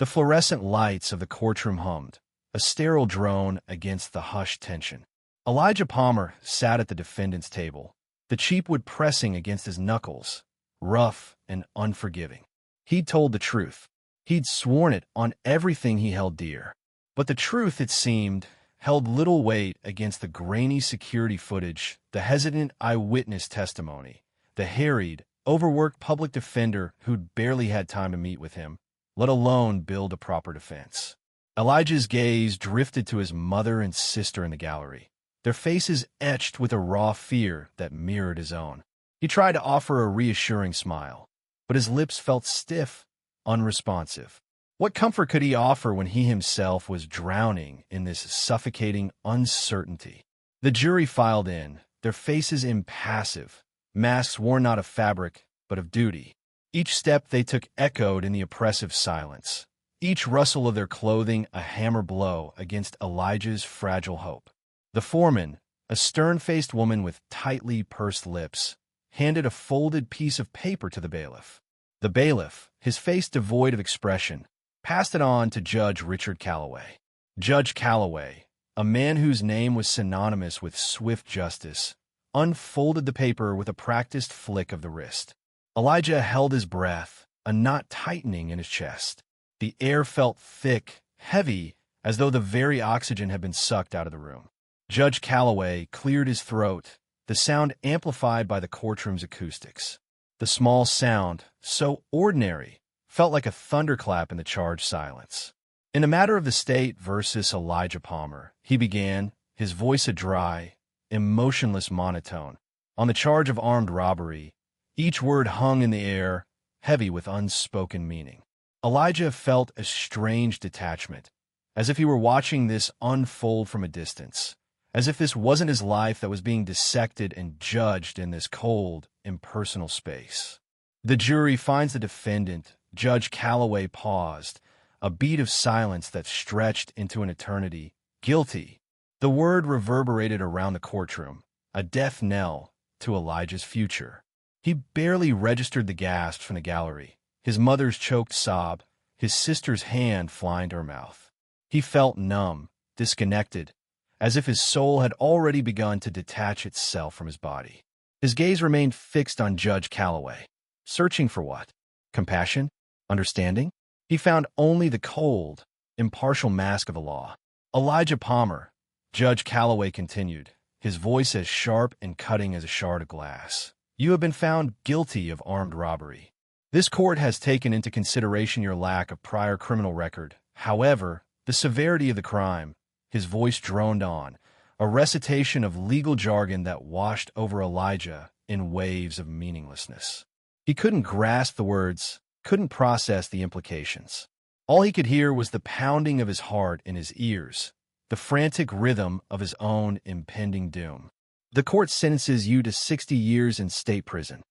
The fluorescent lights of the courtroom hummed, a sterile drone against the hushed tension. Elijah Palmer sat at the defendant's table, the cheap wood pressing against his knuckles, rough and unforgiving. He'd told the truth. He'd sworn it on everything he held dear. But the truth, it seemed, held little weight against the grainy security footage, the hesitant eyewitness testimony, the harried, overworked public defender who'd barely had time to meet with him, let alone build a proper defense. Elijah's gaze drifted to his mother and sister in the gallery, their faces etched with a raw fear that mirrored his own. He tried to offer a reassuring smile, but his lips felt stiff, unresponsive. What comfort could he offer when he himself was drowning in this suffocating uncertainty? The jury filed in, their faces impassive, masks worn not of fabric, but of duty. Each step they took echoed in the oppressive silence, each rustle of their clothing a hammer blow against Elijah's fragile hope. The foreman, a stern-faced woman with tightly pursed lips, handed a folded piece of paper to the bailiff. The bailiff, his face devoid of expression, passed it on to Judge Richard Calloway. Judge Calloway, a man whose name was synonymous with swift justice, unfolded the paper with a practiced flick of the wrist. Elijah held his breath, a knot tightening in his chest. The air felt thick, heavy, as though the very oxygen had been sucked out of the room. Judge Calloway cleared his throat, the sound amplified by the courtroom's acoustics. The small sound, so ordinary, felt like a thunderclap in the charged silence. In the matter of the state versus Elijah Palmer, he began, his voice a dry, emotionless monotone. On the charge of armed robbery, each word hung in the air, heavy with unspoken meaning. Elijah felt a strange detachment, as if he were watching this unfold from a distance, as if this wasn't his life that was being dissected and judged in this cold, impersonal space. The jury finds the defendant. Judge Calloway paused, a beat of silence that stretched into an eternity. Guilty. The word reverberated around the courtroom, a death knell to Elijah's future. He barely registered the gasps from the gallery, his mother's choked sob, his sister's hand flying to her mouth. He felt numb, disconnected, as if his soul had already begun to detach itself from his body. His gaze remained fixed on Judge Calloway. Searching for what? Compassion? Understanding? He found only the cold, impartial mask of the law. Elijah Palmer, Judge Calloway continued, his voice as sharp and cutting as a shard of glass. You have been found guilty of armed robbery. This court has taken into consideration your lack of prior criminal record. However, the severity of the crime, his voice droned on, a recitation of legal jargon that washed over Elijah in waves of meaninglessness. He couldn't grasp the words, couldn't process the implications. All he could hear was the pounding of his heart in his ears, the frantic rhythm of his own impending doom. The court sentences you to 60 years in state prison.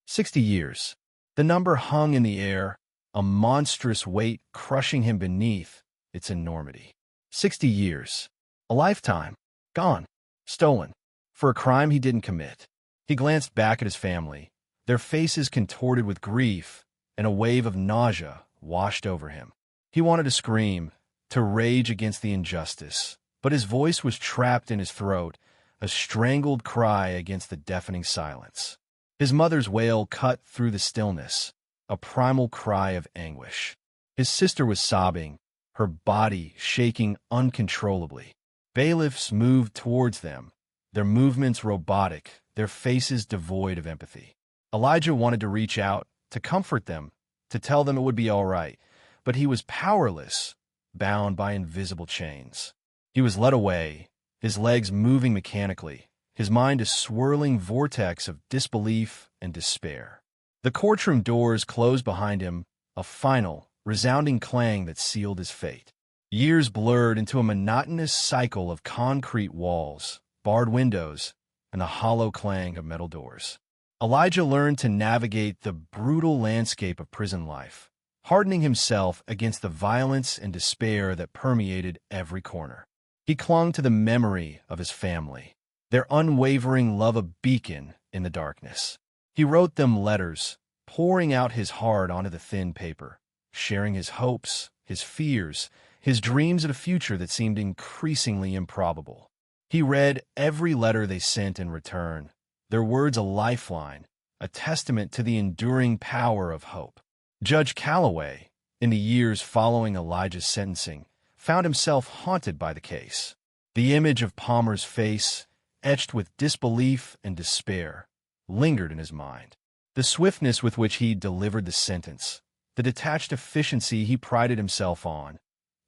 60 years. The number hung in the air, a monstrous weight crushing him beneath its enormity. 60 years. A lifetime. Gone. Stolen. For a crime he didn't commit. He glanced back at his family, their faces contorted with grief, and a wave of nausea washed over him. He wanted to scream, to rage against the injustice, but his voice was trapped in his throat, a strangled cry against the deafening silence. His mother's wail cut through the stillness, a primal cry of anguish. His sister was sobbing, her body shaking uncontrollably. Bailiffs moved towards them, their movements robotic, their faces devoid of empathy. Elijah wanted to reach out, to comfort them, to tell them it would be all right, but he was powerless, bound by invisible chains. He was led away, his legs moving mechanically, his mind a swirling vortex of disbelief and despair. The courtroom doors closed behind him, a final, resounding clang that sealed his fate. Years blurred into a monotonous cycle of concrete walls, barred windows, and the hollow clang of metal doors. Elijah learned to navigate the brutal landscape of prison life, hardening himself against the violence and despair that permeated every corner. He clung to the memory of his family, their unwavering love a beacon in the darkness. He wrote them letters, pouring out his heart onto the thin paper, sharing his hopes, his fears, his dreams of a future that seemed increasingly improbable. He read every letter they sent in return, their words a lifeline, a testament to the enduring power of hope. Judge Calloway, in the years following Elijah's sentencing, found himself haunted by the case. The image of Palmer's face, etched with disbelief and despair, lingered in his mind. The swiftness with which he delivered the sentence, the detached efficiency he prided himself on,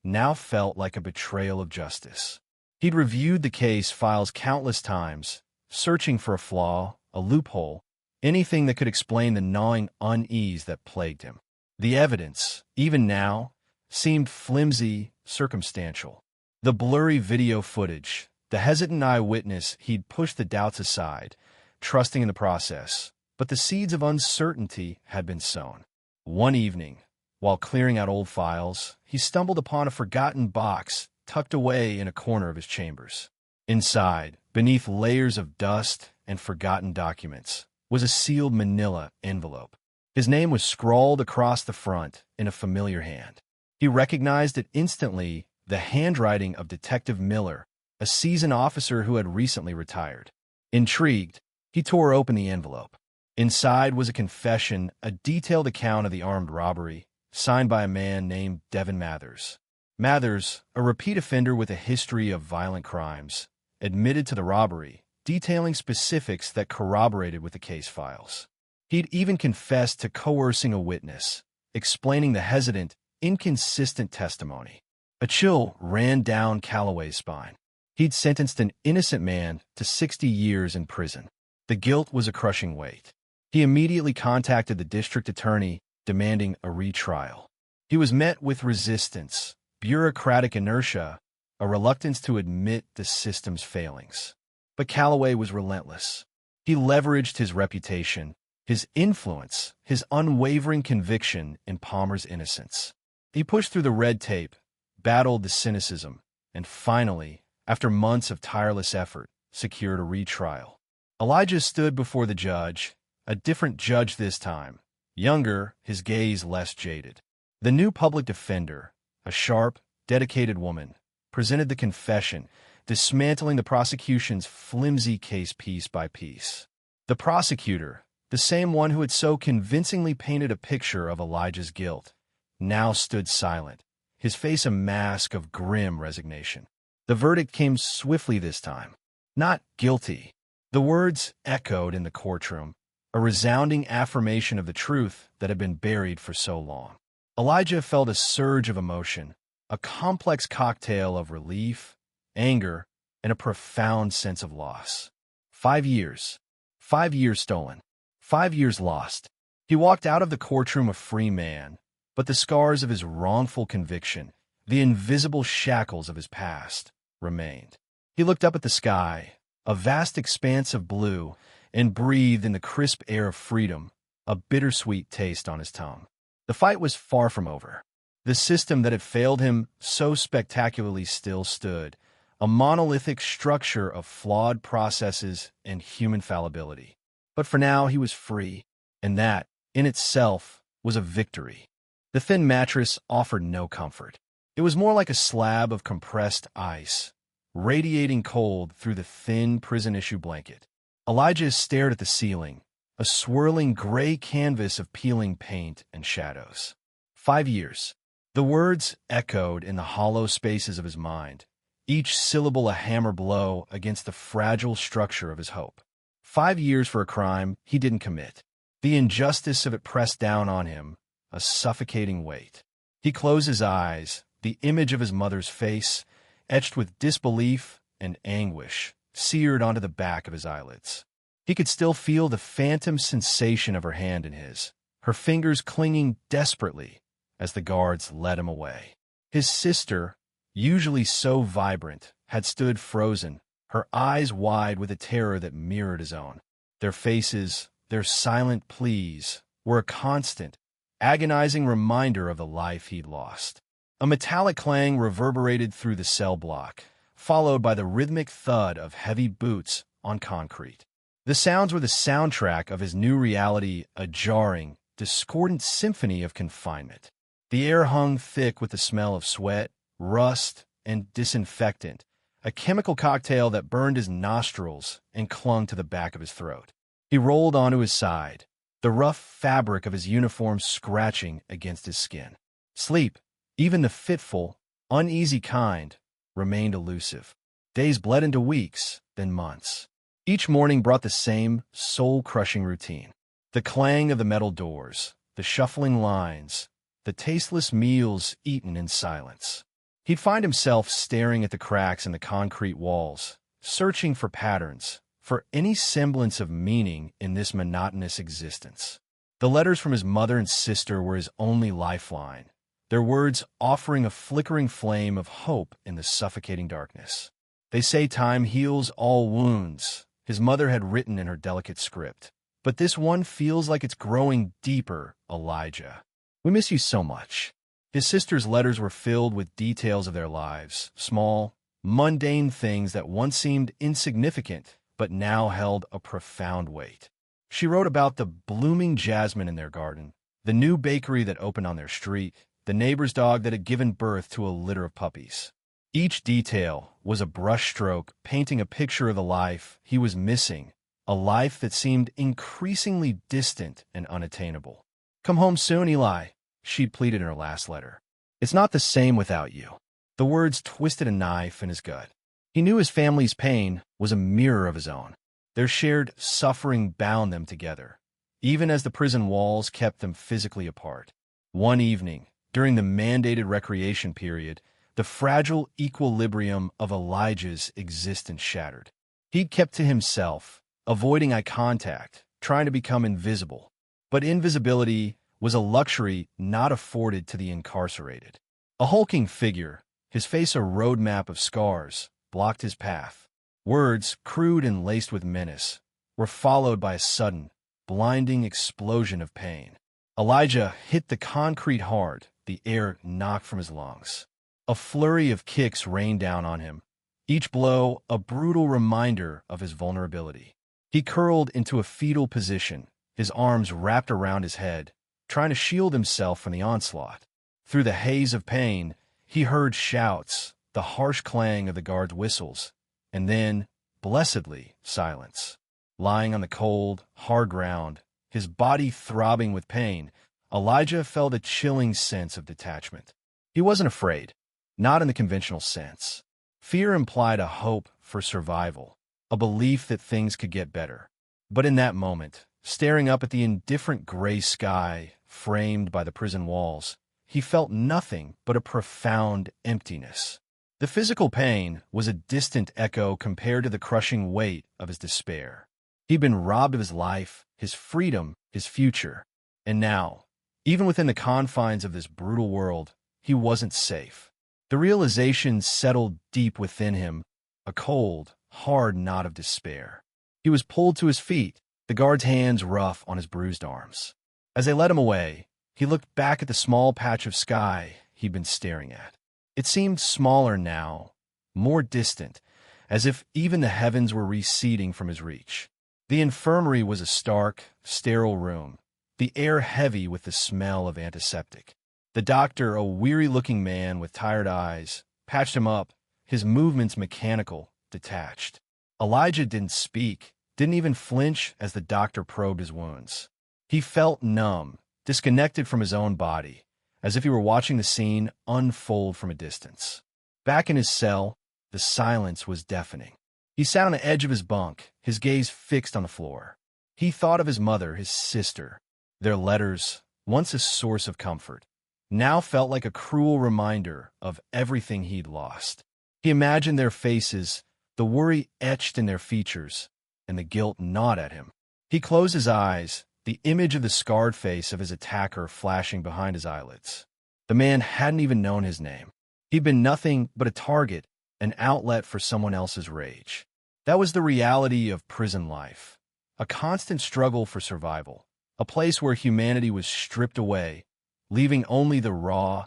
now felt like a betrayal of justice. He'd reviewed the case files countless times, searching for a flaw, a loophole, anything that could explain the gnawing unease that plagued him. The evidence, even now, seemed flimsy, circumstantial. The blurry video footage, the hesitant eyewitness, he'd pushed the doubts aside, trusting in the process, but the seeds of uncertainty had been sown. One evening, while clearing out old files, he stumbled upon a forgotten box tucked away in a corner of his chambers. Inside, beneath layers of dust and forgotten documents, was a sealed manila envelope. His name was scrawled across the front in a familiar hand. He recognized it instantly, the handwriting of Detective Miller, a seasoned officer who had recently retired. Intrigued, he tore open the envelope. Inside was a confession, a detailed account of the armed robbery, signed by a man named Devin Mathers. Mathers, a repeat offender with a history of violent crimes, admitted to the robbery, detailing specifics that corroborated with the case files. He'd even confessed to coercing a witness, explaining the hesitant, inconsistent testimony. A chill ran down Calloway's spine. He'd sentenced an innocent man to 60 years in prison. The guilt was a crushing weight. He immediately contacted the district attorney, demanding a retrial. He was met with resistance, bureaucratic inertia, a reluctance to admit the system's failings. But Calloway was relentless. He leveraged his reputation, his influence, his unwavering conviction in Palmer's innocence. He pushed through the red tape, battled the cynicism, and finally, after months of tireless effort, secured a retrial. Elijah stood before the judge, a different judge this time, younger, his gaze less jaded. The new public defender, a sharp, dedicated woman, presented the confession, dismantling the prosecution's flimsy case piece by piece. The prosecutor, the same one who had so convincingly painted a picture of Elijah's guilt, now stood silent, his face a mask of grim resignation. The verdict came swiftly this time. Not guilty. The words echoed in the courtroom, a resounding affirmation of the truth that had been buried for so long. Elijah felt a surge of emotion, a complex cocktail of relief, anger, and a profound sense of loss. 5 years. 5 years stolen. 5 years lost. He walked out of the courtroom a free man, but the scars of his wrongful conviction, the invisible shackles of his past, remained. He looked up at the sky, a vast expanse of blue, and breathed in the crisp air of freedom, a bittersweet taste on his tongue. The fight was far from over. The system that had failed him so spectacularly still stood, a monolithic structure of flawed processes and human fallibility. But for now he was free, and that, in itself, was a victory. The thin mattress offered no comfort. It was more like a slab of compressed ice, radiating cold through the thin prison-issue blanket. Elijah stared at the ceiling, a swirling gray canvas of peeling paint and shadows. 5 years. The words echoed in the hollow spaces of his mind, each syllable a hammer blow against the fragile structure of his hope. 5 years for a crime he didn't commit. The injustice of it pressed down on him, a suffocating weight. He closed his eyes, the image of his mother's face, etched with disbelief and anguish, seared onto the back of his eyelids. He could still feel the phantom sensation of her hand in his, her fingers clinging desperately as the guards led him away. His sister, usually so vibrant, had stood frozen, her eyes wide with a terror that mirrored his own. Their faces, their silent pleas, were a constant, agonizing reminder of the life he'd lost. A metallic clang reverberated through the cell block, followed by the rhythmic thud of heavy boots on concrete. The sounds were the soundtrack of his new reality, a jarring, discordant symphony of confinement. The air hung thick with the smell of sweat, rust, and disinfectant, a chemical cocktail that burned his nostrils and clung to the back of his throat. He rolled onto his side, the rough fabric of his uniform scratching against his skin. Sleep, even the fitful, uneasy kind, remained elusive. Days bled into weeks, then months. Each morning brought the same soul-crushing routine. The clang of the metal doors, the shuffling lines, the tasteless meals eaten in silence. He'd find himself staring at the cracks in the concrete walls, searching for patterns, for any semblance of meaning in this monotonous existence. The letters from his mother and sister were his only lifeline, their words offering a flickering flame of hope in the suffocating darkness. They say time heals all wounds, his mother had written in her delicate script. But this one feels like it's growing deeper, Elijah. We miss you so much. His sister's letters were filled with details of their lives, small, mundane things that once seemed insignificant, but now held a profound weight. She wrote about the blooming jasmine in their garden, the new bakery that opened on their street, the neighbor's dog that had given birth to a litter of puppies. Each detail was a brushstroke painting a picture of the life he was missing, a life that seemed increasingly distant and unattainable. "Come home soon, Eli," she'd pleaded in her last letter. "It's not the same without you." The words twisted a knife in his gut. He knew his family's pain was a mirror of his own. Their shared suffering bound them together, even as the prison walls kept them physically apart. One evening, during the mandated recreation period, the fragile equilibrium of Elijah's existence shattered. He'd kept to himself, avoiding eye contact, trying to become invisible. But invisibility was a luxury not afforded to the incarcerated. A hulking figure, his face a roadmap of scars, blocked his path. Words, crude and laced with menace, were followed by a sudden, blinding explosion of pain. Elijah hit the concrete hard, the air knocked from his lungs. A flurry of kicks rained down on him, each blow a brutal reminder of his vulnerability. He curled into a fetal position, his arms wrapped around his head, trying to shield himself from the onslaught. Through the haze of pain, he heard shouts, the harsh clang of the guards' whistles, and then, blessedly, silence. Lying on the cold, hard ground, his body throbbing with pain, Elijah felt a chilling sense of detachment. He wasn't afraid, not in the conventional sense. Fear implied a hope for survival, a belief that things could get better. But in that moment, staring up at the indifferent gray sky framed by the prison walls, he felt nothing but a profound emptiness. The physical pain was a distant echo compared to the crushing weight of his despair. He'd been robbed of his life, his freedom, his future. And now, even within the confines of this brutal world, he wasn't safe. The realization settled deep within him, a cold, hard knot of despair. He was pulled to his feet, the guard's hands rough on his bruised arms. As they led him away, he looked back at the small patch of sky he'd been staring at. It seemed smaller now, more distant, as if even the heavens were receding from his reach. The infirmary was a stark, sterile room, the air heavy with the smell of antiseptic. The doctor, a weary-looking man with tired eyes, patched him up, his movements mechanical, detached. Elijah didn't speak, didn't even flinch as the doctor probed his wounds. He felt numb, disconnected from his own body, as if he were watching the scene unfold from a distance. Back in his cell, the silence was deafening. He sat on the edge of his bunk, his gaze fixed on the floor. He thought of his mother, his sister. Their letters, once a source of comfort, now felt like a cruel reminder of everything he'd lost. He imagined their faces, the worry etched in their features, and the guilt gnawed at him. He closed his eyes, the image of the scarred face of his attacker flashing behind his eyelids. The man hadn't even known his name. He'd been nothing but a target, an outlet for someone else's rage. That was the reality of prison life, a constant struggle for survival, a place where humanity was stripped away, leaving only the raw,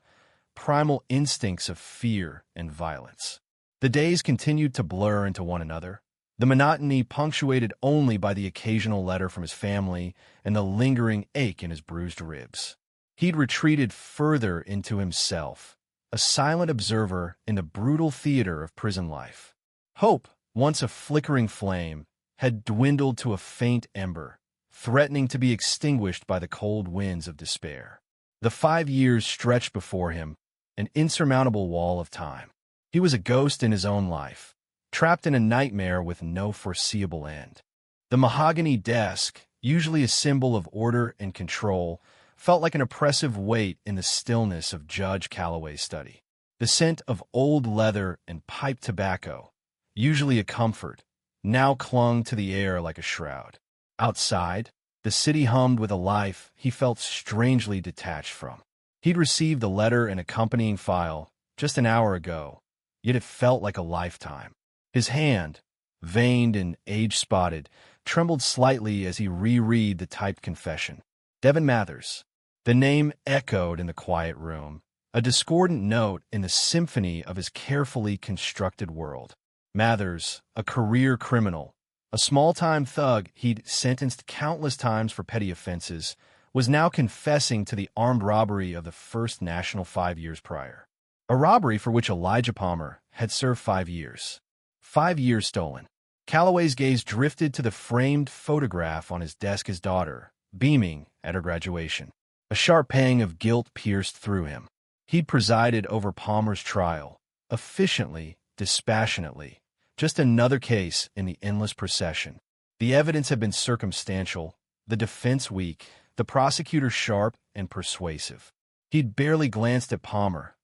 primal instincts of fear and violence. The days continued to blur into one another, the monotony punctuated only by the occasional letter from his family and the lingering ache in his bruised ribs. He'd retreated further into himself, a silent observer in the brutal theater of prison life. Hope, once a flickering flame, had dwindled to a faint ember, threatening to be extinguished by the cold winds of despair. The 5 years stretched before him, an insurmountable wall of time. He was a ghost in his own life, trapped in a nightmare with no foreseeable end. The mahogany desk, usually a symbol of order and control, felt like an oppressive weight in the stillness of Judge Calloway's study. The scent of old leather and pipe tobacco, usually a comfort, now clung to the air like a shroud. Outside, the city hummed with a life he felt strangely detached from. He'd received a letter and accompanying file just an hour ago, yet it felt like a lifetime. His hand, veined and age-spotted, trembled slightly as he reread the typed confession. Devin Mathers. The name echoed in the quiet room, a discordant note in the symphony of his carefully constructed world. Mathers, a career criminal, a small-time thug he'd sentenced countless times for petty offenses, was now confessing to the armed robbery of the First National 5 years prior. A robbery for which Elijah Palmer had served 5 years. 5 years stolen. Calloway's gaze drifted to the framed photograph on his desk, his daughter, beaming at her graduation. A sharp pang of guilt pierced through him. He'd presided over Palmer's trial, efficiently, dispassionately, just another case in the endless procession. The evidence had been circumstantial, the defense weak, the prosecutor sharp and persuasive. He'd barely glanced at Palmer,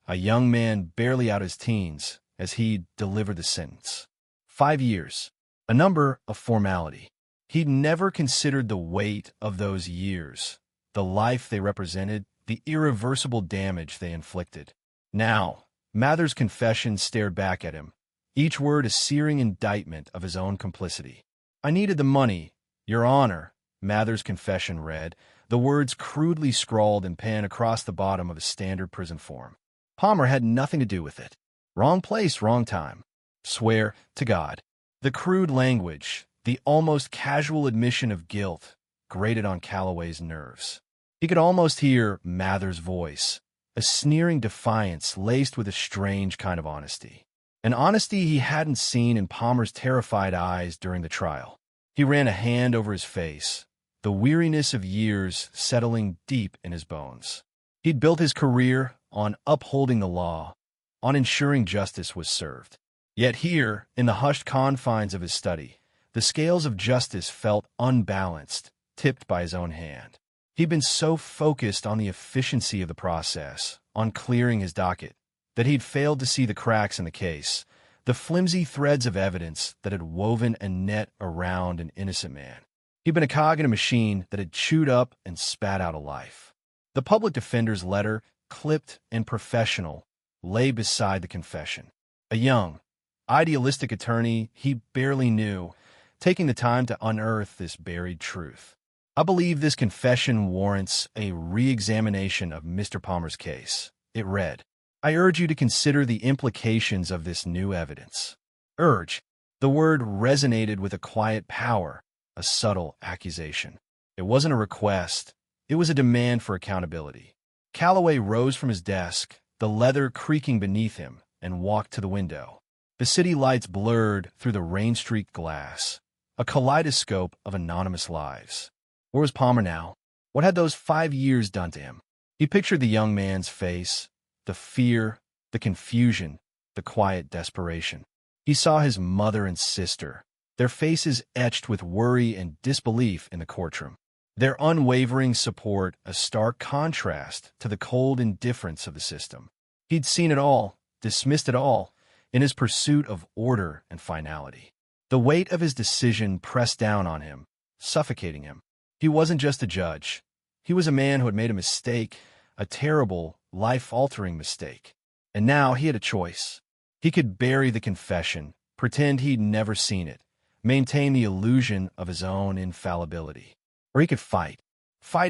a young man barely out his teens, as he'd delivered the sentence. 5 years, a number of formality. He'd never considered the weight of those years, the life they represented, the irreversible damage they inflicted. Now, Mathers' confession stared back at him, each word a searing indictment of his own complicity. "I needed the money, Your Honor," Mathers' confession read, the words crudely scrawled in pen across the bottom of a standard prison form. Palmer had nothing to do with it. Wrong place, wrong time. Swear to God. The crude language, the almost casual admission of guilt, grated on Calloway's nerves. He could almost hear Mathers' voice, a sneering defiance laced with a strange kind of honesty. An honesty he hadn't seen in Palmer's terrified eyes during the trial. He ran a hand over his face, the weariness of years settling deep in his bones. He'd built his career on upholding the law, on ensuring justice was served. Yet here, in the hushed confines of his study, the scales of justice felt unbalanced, tipped by his own hand. He'd been so focused on the efficiency of the process, on clearing his docket, that he'd failed to see the cracks in the case, the flimsy threads of evidence that had woven a net around an innocent man. He'd been a cog in a machine that had chewed up and spat out a life. The public defender's letter, clipped and professional, lay beside the confession. A young, idealistic attorney he barely knew, taking the time to unearth this buried truth. "I believe this confession warrants a re-examination of Mr. Palmer's case," it read. "I urge you to consider the implications of this new evidence." Urge. The word resonated with a quiet power, a subtle accusation. It wasn't a request. It was a demand for accountability. Calloway rose from his desk, the leather creaking beneath him, and walked to the window. The city lights blurred through the rain-streaked glass, a kaleidoscope of anonymous lives. Where was Palmer now? What had those 5 years done to him? He pictured the young man's face, the fear, the confusion, the quiet desperation. He saw his mother and sister, their faces etched with worry and disbelief in the courtroom. Their unwavering support a stark contrast to the cold indifference of the system. He'd seen it all, dismissed it all, in his pursuit of order and finality. The weight of his decision pressed down on him, suffocating him. He wasn't just a judge. He was a man who had made a mistake, a terrible, life-altering mistake. And now he had a choice. He could bury the confession, pretend he'd never seen it, maintain the illusion of his own infallibility. Or he could fight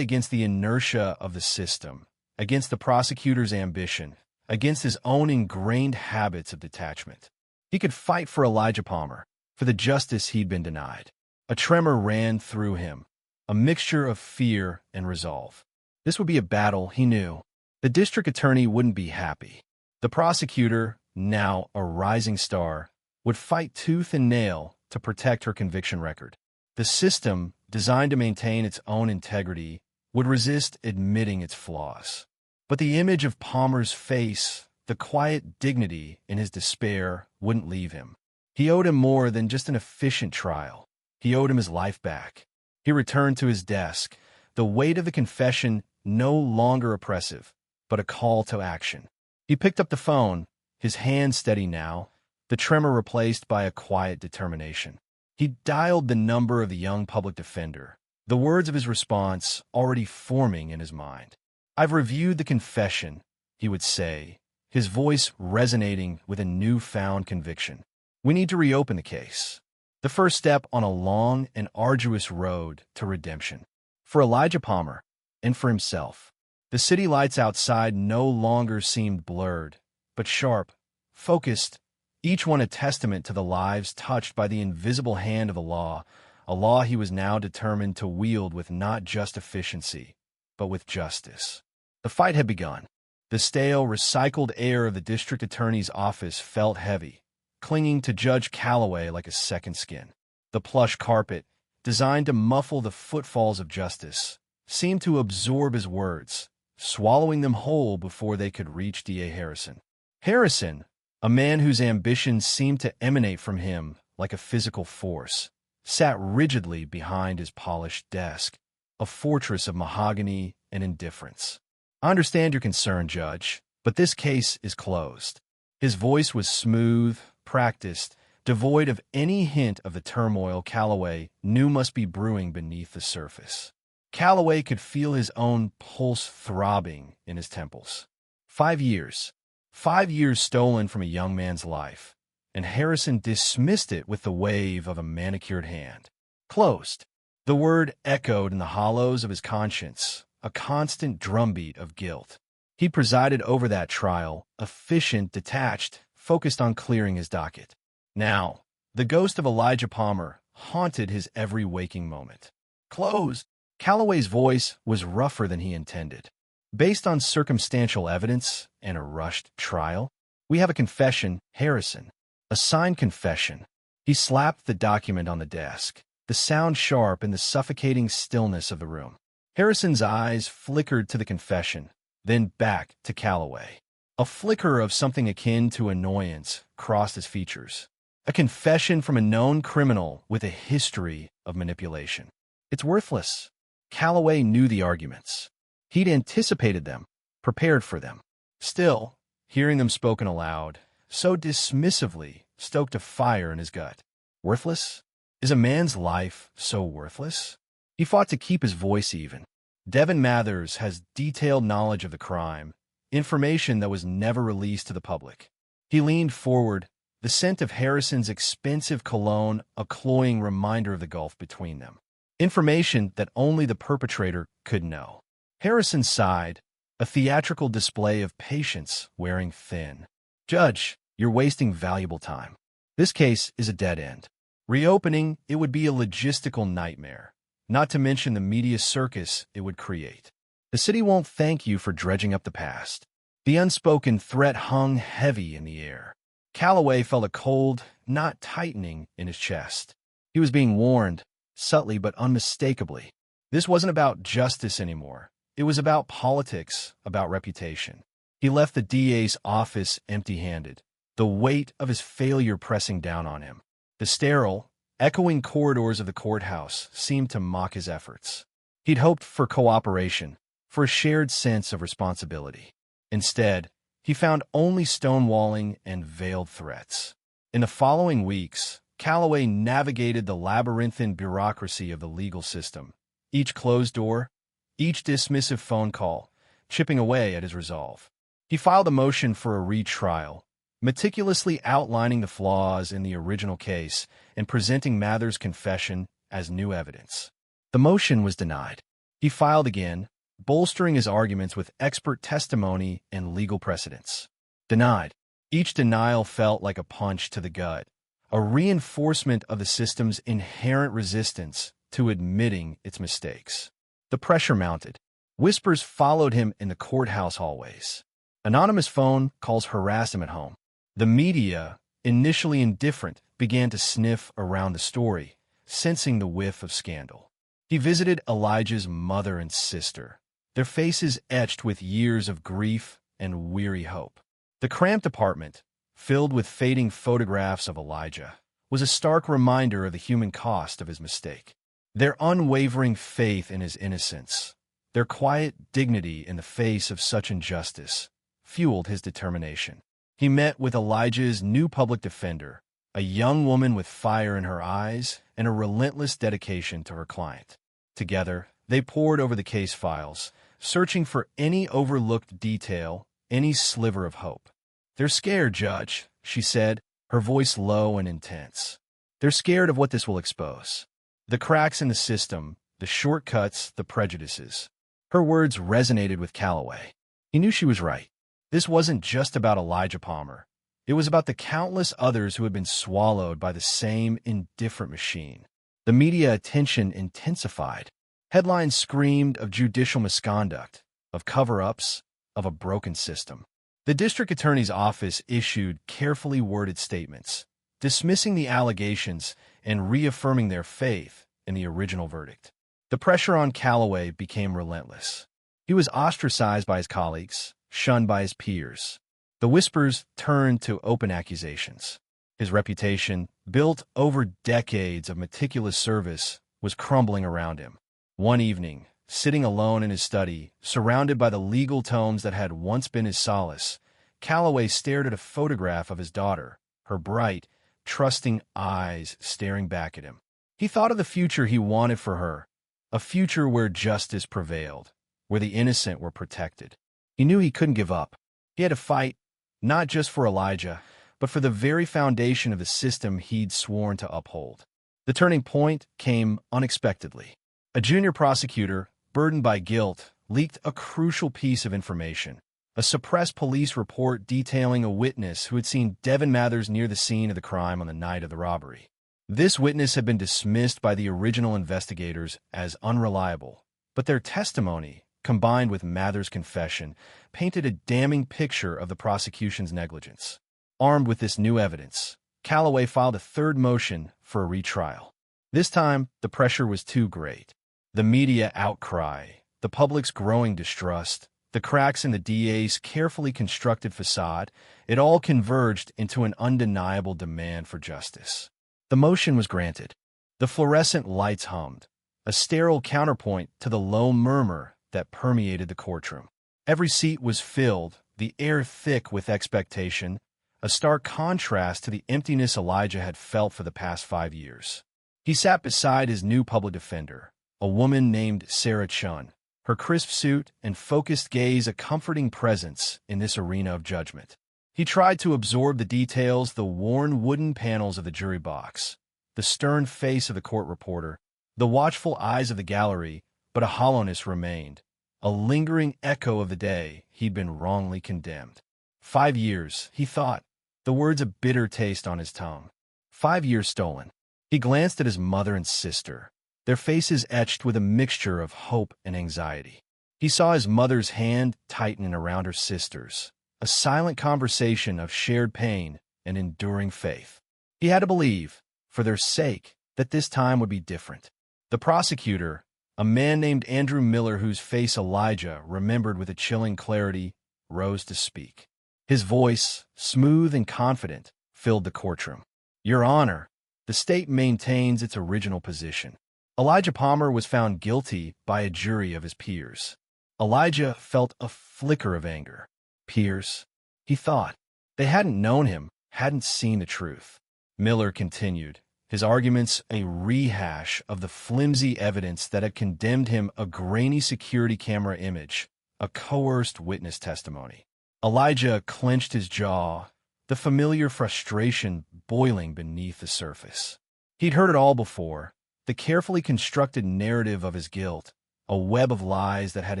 against the inertia of the system, against the prosecutor's ambition, against his own ingrained habits of detachment. He could fight for Elijah Palmer, for the justice he'd been denied. A tremor ran through him, a mixture of fear and resolve. This would be a battle, he knew. The district attorney wouldn't be happy. The prosecutor, now a rising star, would fight tooth and nail to protect her conviction record. The system, designed to maintain its own integrity, would resist admitting its flaws. But the image of Palmer's face, the quiet dignity in his despair, wouldn't leave him. He owed him more than just an efficient trial. He owed him his life back. He returned to his desk, the weight of the confession no longer oppressive, but a call to action. He picked up the phone, his hand steady now, the tremor replaced by a quiet determination. He dialed the number of the young public defender, the words of his response already forming in his mind. "I've reviewed the confession," he would say, his voice resonating with a newfound conviction. "We need to reopen the case." The first step on a long and arduous road to redemption. For Elijah Palmer, and for himself, the city lights outside no longer seemed blurred, but sharp, focused, each one a testament to the lives touched by the invisible hand of the law, a law he was now determined to wield with not just efficiency, but with justice. The fight had begun. The stale, recycled air of the district attorney's office felt heavy, clinging to Judge Calloway like a second skin. The plush carpet, designed to muffle the footfalls of justice, seemed to absorb his words, swallowing them whole before they could reach D.A. Harrison. Harrison, a man whose ambitions seemed to emanate from him like a physical force, sat rigidly behind his polished desk, a fortress of mahogany and indifference. "I understand your concern, Judge, but this case is closed." His voice was smooth, practiced, devoid of any hint of the turmoil Calloway knew must be brewing beneath the surface. Calloway could feel his own pulse throbbing in his temples. 5 years. 5 years stolen from a young man's life, and Harrison dismissed it with the wave of a manicured hand. Closed. The word echoed in the hollows of his conscience, a constant drumbeat of guilt. He presided over that trial, efficient, detached, focused on clearing his docket. Now, the ghost of Elijah Palmer haunted his every waking moment. "Closed." Calloway's voice was rougher than he intended. "Based on circumstantial evidence and a rushed trial, we have a confession, Harrison. A signed confession." He slapped the document on the desk, the sound sharp in the suffocating stillness of the room. Harrison's eyes flickered to the confession, then back to Calloway. A flicker of something akin to annoyance crossed his features. A confession from a known criminal with a history of manipulation. "It's worthless." Calloway knew the arguments. He'd anticipated them, prepared for them. Still, hearing them spoken aloud, so dismissively, stoked a fire in his gut. Worthless? Is a man's life so worthless? He fought to keep his voice even. Devin Mathers has detailed knowledge of the crime, information that was never released to the public. He leaned forward, the scent of Harrison's expensive cologne a cloying reminder of the gulf between them. Information that only the perpetrator could know. Harrison sighed, a theatrical display of patience wearing thin. "Judge, you're wasting valuable time. This case is a dead end. Reopening it would be a logistical nightmare, not to mention the media circus it would create. The city won't thank you for dredging up the past." The unspoken threat hung heavy in the air. Calloway felt a cold, knot tightening in his chest. He was being warned, subtly but unmistakably. This wasn't about justice anymore. It was about politics, about reputation. He left the DA's office empty-handed, the weight of his failure pressing down on him. The sterile, echoing corridors of the courthouse seemed to mock his efforts. He'd hoped for cooperation, for a shared sense of responsibility. Instead, he found only stonewalling and veiled threats. In the following weeks, Calloway navigated the labyrinthine bureaucracy of the legal system, each closed door, each dismissive phone call, chipping away at his resolve. He filed a motion for a retrial, meticulously outlining the flaws in the original case and presenting Mather's confession as new evidence. The motion was denied. He filed again, bolstering his arguments with expert testimony and legal precedents. Denied. Each denial felt like a punch to the gut, a reinforcement of the system's inherent resistance to admitting its mistakes. The pressure mounted. Whispers followed him in the courthouse hallways. Anonymous phone calls harassed him at home. The media, initially indifferent, began to sniff around the story, sensing the whiff of scandal. He visited Elijah's mother and sister, their faces etched with years of grief and weary hope. The cramped apartment, filled with fading photographs of Elijah, was a stark reminder of the human cost of his mistake. Their unwavering faith in his innocence, their quiet dignity in the face of such injustice, fueled his determination. He met with Elijah's new public defender, a young woman with fire in her eyes and a relentless dedication to her client. Together, they pored over the case files, searching for any overlooked detail, any sliver of hope. "They're scared, Judge," she said, her voice low and intense. "They're scared of what this will expose. The cracks in the system, the shortcuts, the prejudices." Her words resonated with Calloway. He knew she was right. This wasn't just about Elijah Palmer. It was about the countless others who had been swallowed by the same indifferent machine. The media attention intensified. Headlines screamed of judicial misconduct, of cover-ups, of a broken system. The district attorney's office issued carefully worded statements, dismissing the allegations and reaffirming their faith in the original verdict. The pressure on Calloway became relentless. He was ostracized by his colleagues, shunned by his peers. The whispers turned to open accusations. His reputation, built over decades of meticulous service, was crumbling around him. One evening, sitting alone in his study, surrounded by the legal tomes that had once been his solace, Calloway stared at a photograph of his daughter, her bright, trusting eyes staring back at him. He thought of the future he wanted for her, a future where justice prevailed, where the innocent were protected. He knew he couldn't give up. He had to fight, not just for Elijah, but for the very foundation of the system he'd sworn to uphold. The turning point came unexpectedly. A junior prosecutor, burdened by guilt, leaked a crucial piece of information, a suppressed police report detailing a witness who had seen Devin Mathers near the scene of the crime on the night of the robbery. This witness had been dismissed by the original investigators as unreliable, but their testimony, combined with Mathers' confession, painted a damning picture of the prosecution's negligence. Armed with this new evidence, Calloway filed a third motion for a retrial. This time, the pressure was too great. The media outcry, the public's growing distrust, the cracks in the DA's carefully constructed facade, it all converged into an undeniable demand for justice. The motion was granted. The fluorescent lights hummed, a sterile counterpoint to the low murmur that permeated the courtroom. Every seat was filled, the air thick with expectation, a stark contrast to the emptiness Elijah had felt for the past 5 years. He sat beside his new public defender, a woman named Sarah Chun, her crisp suit and focused gaze a comforting presence in this arena of judgment. He tried to absorb the details, the worn wooden panels of the jury box, the stern face of the court reporter, the watchful eyes of the gallery, but a hollowness remained, a lingering echo of the day he'd been wrongly condemned. 5 years, he thought, the words a bitter taste on his tongue. 5 years stolen. He glanced at his mother and sister, their faces etched with a mixture of hope and anxiety. He saw his mother's hand tighten around her sister's, a silent conversation of shared pain and enduring faith. He had to believe, for their sake, that this time would be different. The prosecutor, a man named Andrew Miller whose face Elijah remembered with a chilling clarity, rose to speak. His voice, smooth and confident, filled the courtroom. "Your Honor, the state maintains its original position. Elijah Palmer was found guilty by a jury of his peers." Elijah felt a flicker of anger. Peers? He thought. They hadn't known him, hadn't seen the truth. Miller continued, his arguments a rehash of the flimsy evidence that had condemned him, a grainy security camera image, a coerced witness testimony. Elijah clenched his jaw, the familiar frustration boiling beneath the surface. He'd heard it all before, the carefully constructed narrative of his guilt, a web of lies that had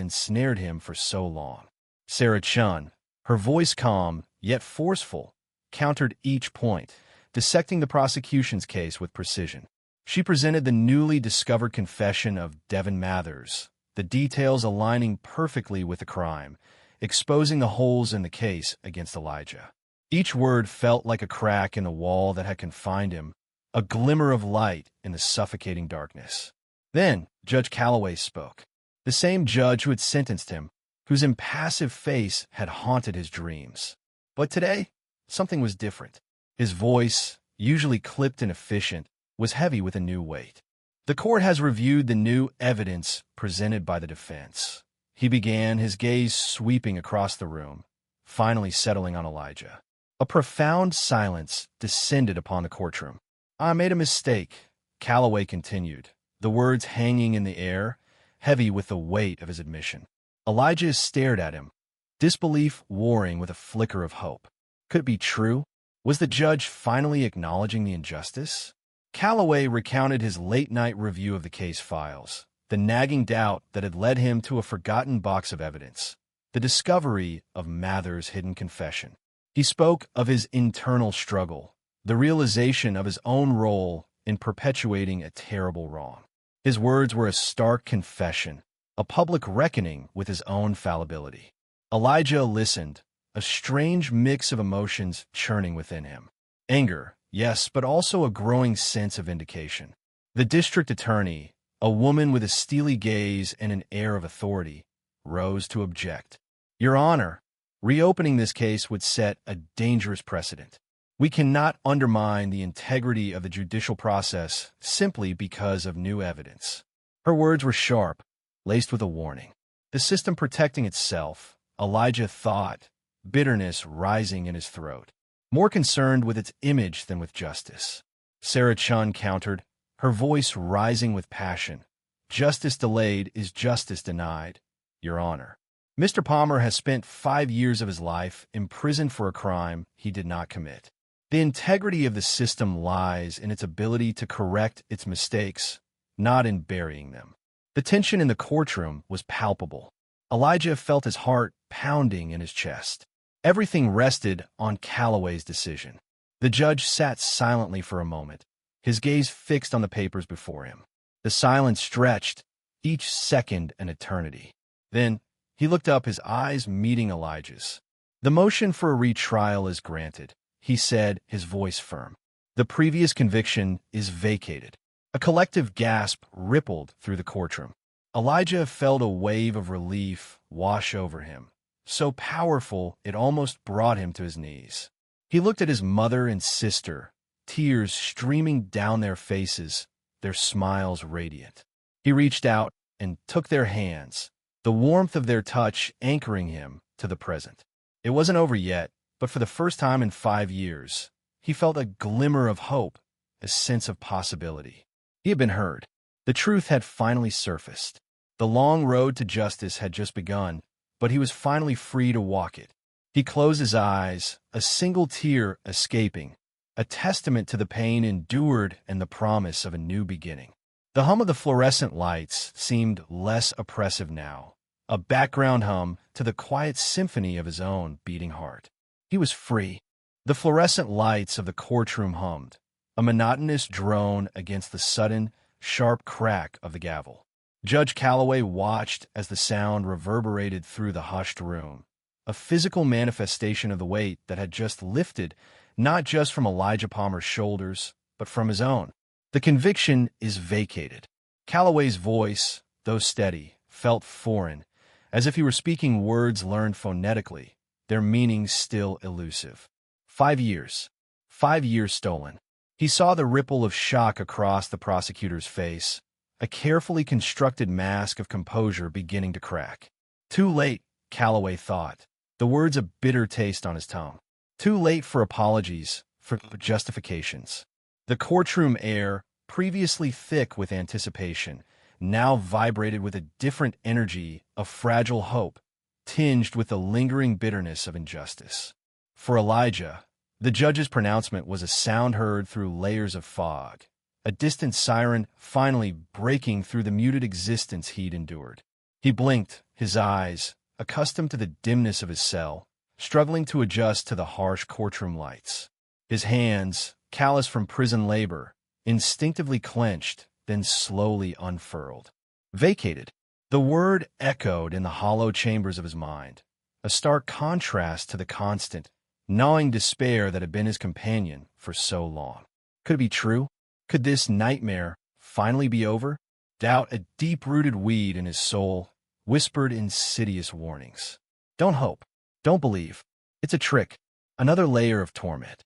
ensnared him for so long. Sarah Chun, her voice calm, yet forceful, countered each point, dissecting the prosecution's case with precision. She presented the newly discovered confession of Devin Mathers, the details aligning perfectly with the crime, exposing the holes in the case against Elijah. Each word felt like a crack in the wall that had confined him, a glimmer of light in the suffocating darkness. Then Judge Calloway spoke, the same judge who had sentenced him, whose impassive face had haunted his dreams. But today, something was different. His voice, usually clipped and efficient, was heavy with a new weight. The court has reviewed the new evidence presented by the defense. He began, his gaze sweeping across the room, finally settling on Elijah. A profound silence descended upon the courtroom. "I made a mistake," Calloway continued, the words hanging in the air, heavy with the weight of his admission. Elijah stared at him, disbelief warring with a flicker of hope. Could it be true? Was the judge finally acknowledging the injustice? Calloway recounted his late-night review of the case files, the nagging doubt that had led him to a forgotten box of evidence, the discovery of Mather's hidden confession. He spoke of his internal struggle, the realization of his own role in perpetuating a terrible wrong. His words were a stark confession, a public reckoning with his own fallibility. Elijah listened, a strange mix of emotions churning within him. Anger, yes, but also a growing sense of vindication. The district attorney, a woman with a steely gaze and an air of authority, rose to object. "Your Honor, reopening this case would set a dangerous precedent. We cannot undermine the integrity of the judicial process simply because of new evidence." Her words were sharp, laced with a warning. The system protecting itself, Elijah thought, bitterness rising in his throat, more concerned with its image than with justice. Sarah Chun countered, her voice rising with passion. "Justice delayed is justice denied, Your Honor. Mr. Palmer has spent 5 years of his life imprisoned for a crime he did not commit. The integrity of the system lies in its ability to correct its mistakes, not in burying them." The tension in the courtroom was palpable. Elijah felt his heart pounding in his chest. Everything rested on Calloway's decision. The judge sat silently for a moment, his gaze fixed on the papers before him. The silence stretched, each second an eternity. Then he looked up, his eyes meeting Elijah's. "The motion for a retrial is granted," he said, his voice firm. "The previous conviction is vacated." A collective gasp rippled through the courtroom. Elijah felt a wave of relief wash over him, so powerful it almost brought him to his knees. He looked at his mother and sister, tears streaming down their faces, their smiles radiant. He reached out and took their hands, the warmth of their touch anchoring him to the present. It wasn't over yet, but for the first time in 5 years, he felt a glimmer of hope, a sense of possibility. He had been heard. The truth had finally surfaced. The long road to justice had just begun, but he was finally free to walk it. He closed his eyes, a single tear escaping, a testament to the pain endured and the promise of a new beginning. The hum of the fluorescent lights seemed less oppressive now, a background hum to the quiet symphony of his own beating heart. He was free. The fluorescent lights of the courtroom hummed, a monotonous drone against the sudden, sharp crack of the gavel. Judge Calloway watched as the sound reverberated through the hushed room, a physical manifestation of the weight that had just lifted, not just from Elijah Palmer's shoulders, but from his own. The conviction is vacated. Calloway's voice, though steady, felt foreign, as if he were speaking words learned phonetically, their meanings still elusive. 5 years. 5 years stolen. He saw the ripple of shock across the prosecutor's face, a carefully constructed mask of composure beginning to crack. Too late, Calloway thought, the words a bitter taste on his tongue. Too late for apologies, for justifications. The courtroom air, previously thick with anticipation, now vibrated with a different energy of fragile hope, tinged with the lingering bitterness of injustice. For Elijah, the judge's pronouncement was a sound heard through layers of fog, a distant siren finally breaking through the muted existence he'd endured. He blinked, his eyes, accustomed to the dimness of his cell, struggling to adjust to the harsh courtroom lights. His hands, callous from prison labor, instinctively clenched, then slowly unfurled. Vacated. The word echoed in the hollow chambers of his mind, a stark contrast to the constant, gnawing despair that had been his companion for so long. Could it be true? Could this nightmare finally be over? Doubt, a deep-rooted weed in his soul, whispered insidious warnings. Don't hope. Don't believe. It's a trick. Another layer of torment.